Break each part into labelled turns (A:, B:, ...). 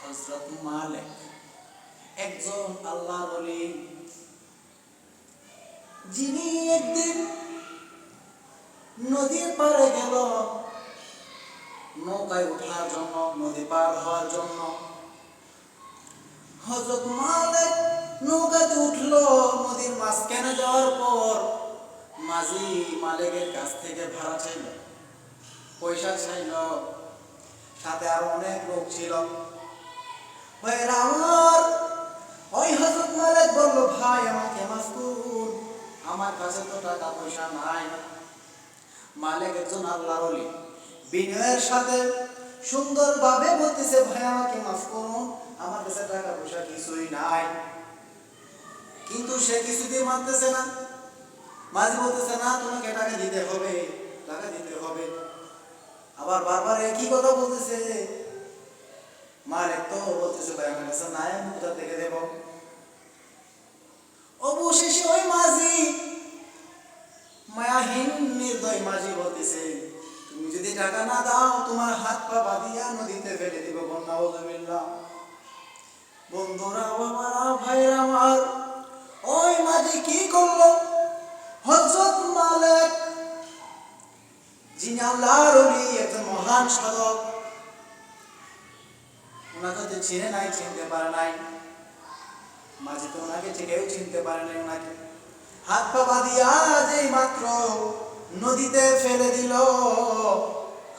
A: হযরত মালিক একজন আল্লাহর ওলি, যিনি একদিন নদীর পাড়ে গেল নৌকায় ওঠার জন্য, নদী পার হওয়ার জন্য। হযরত মালিক নৌকাতে উঠলো। নদীর মাঝখানে যাওয়ার পর মাঝি মালিকের কাছ থেকে ভাড়া চাইল, পয়সা চাইল। সাথে আরো অনেক লোক ছিল। ভাইরা আমার, ওই হযরত মালিক বলল, ভাই আমাকে মাফ করুন, আমার কাছে তো টাকা পয়সা নাই। মালিক একজন আল্লাহর ওলি, বিনয়ের সাথে সুন্দরভাবে বলতেছে, ভাই আমাকে মাফ করুন, আমার কাছে টাকা পয়সা কিছুই নাই। কিন্তু সে কিছুতেই মানতেছে না। মাঝি বলতেছে, না তোমাকে টাকা দিতে হবে, টাকা দিতে হবে। আবার বারবার একই কথা বলতেছে। মালিক তো বলতেছে, ভাই আমার কাছে নাই, আমি কোথা থেকে দেব? অবশেষে ওই মাঝি, মায়াহীন নির্দয় মাঝি বলতেছে, তুমি যদি টাকা না দাও, তোমার হাত পা বাঁধিয়া নদীতে ফেলে দিব। নাউযুবিল্লাহ। বন্ধুরা আমার, ভাইরা আমার, ওই মাঝি কি করলো? হযরত মালিক, যিনি আল্লাহর ওলি, একজন মহান সাধক, ওনাকে তো চিনে নাই, চিনতে পারে নাই। মাঝি তো ওনাকে কেউ চিনতে পারে নাই। ওনাকে হাত পা বাঁধিয়া যেই মাত্র নদীতে ফেলে দিল।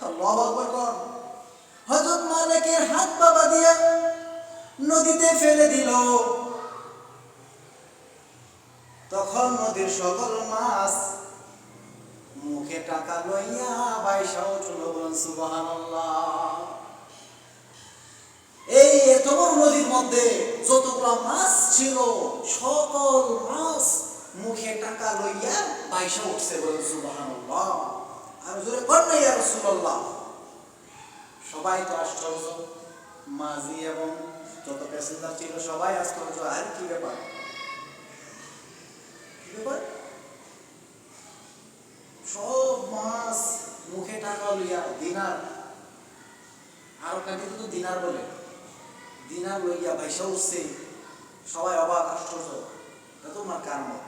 A: আল্লাহু আকবার। হযরত মালিকের হাত পা বাঁধিয়া নদীতে ফেলে দিল। তখন নদীর সকল মাছ মুখে টাকা লইয়া বাইসা উঠল। বলেন সুবহানাল্লাহ। এই এত বড় নদীর মধ্যে যতগুলো মাছ ছিল, সকল মাছ মুখে টাকা লইয়া বাইসা উঠছে। বলেন সুবহানাল্লাহ। আর জোরে বলেন ইয়া রাসূলুল্লাহ। সবাই তো আশ্চর্য, মাঝি এবং যত প্যাসেঞ্জার ছিল সবাই আশ্চর্য। আর কি ব্যাপার, কি ব্যাপার? সব মাছ মুখে টাকা লইয়া, দিনার, আরো কাটি তো দিনার বলে, দিনার লইয়া ভাইসা উঠছে। সবাই অবাক, আশ্চর্য। এটা তো ওনার কারামত,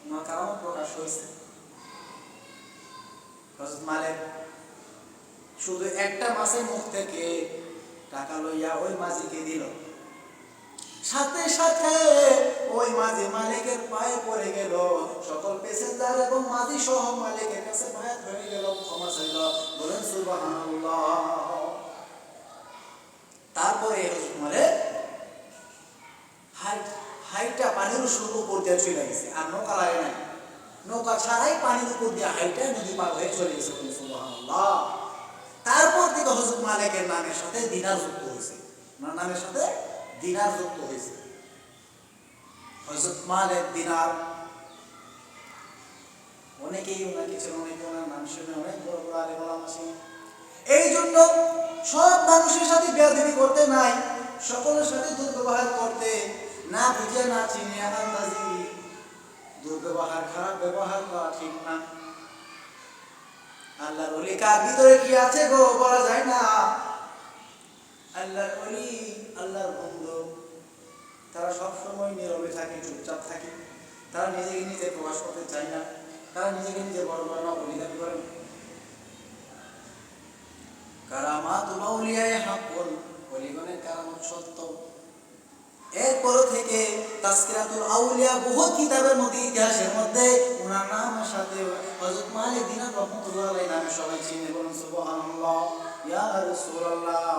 A: ওনার কারামত প্রকাশ হয়েছে। হযরত মালিক শুধু একটা মাছের মুখ থেকে টাকা লইয়া ওই মাঝিকে দিল। সাথে সাথে ওই মাঝি মালিকের পায়ে পড়ে গেল। সকল প্যাসেঞ্জার এবং মাঝি সহ মালিকের কাছে বায়াত হয়ে গেল, ক্ষমা চাইল। বলেন সুবহানাল্লাহ। তারপরে হাইটা পানির উপর দিয়ে চলে গেছে। আর নৌকা লাগে নাই, নৌকা ছাড়াই পানির উপর দিয়ে হাইটা নদী পার হয়ে চলে গেছে। বলেন সুবহানাল্লাহ। তারপর থেকে হযরত মালিকের নামের সাথে দিনার যুক্ত হয়েছে। ওনার নামের সাথে দিনার যুক্ত হয়েছে। হযরত মালিক দিনার। অনেকেই ওনাকে ছিল, অনেকে ওনার নাম শুনে অনেক বড় বড় আলেম ওলামা ছিল। এই জন্য সব মানুষের সাথে বেয়াদবি করতে নাই, সকলের সাথে দুর্ব্যবহার করতে না বুঝে, না চিনে, আন্দাজি দুর্ব্যবহার, খারাপ ব্যবহার করা ঠিক না। আল্লাহর ওলি কার ভিতরে কি আছে গো, বলা যায় না। আল্লাহর ওলি, আল্লাহর বন্ধু, তারা সবসময় নীরবে থাকে, চুপচাপ থাকে। তারা নিজেকে নিজে প্রকাশ করতে চায় না। তারা নিজেকে নিজে বড় বড় ওলি দাবি করেন। কারামাতুল আউলিয়ায়ে হাক্কুন, ওলিগণের কারামত সত্য। এরপর থেকে তাজকিরাতুল আউলিয়া বহুত কিতাবের মধ্যে, ইতিহাসের মধ্যে ওনার নামের সাথে হযরত মালিক দিনার রাহমাতুল্লাহ আলাইহি নামে সবাই চিনে। বলুন সুবহানাল্লাহ। ইয়া রাসূলুল্লাহ।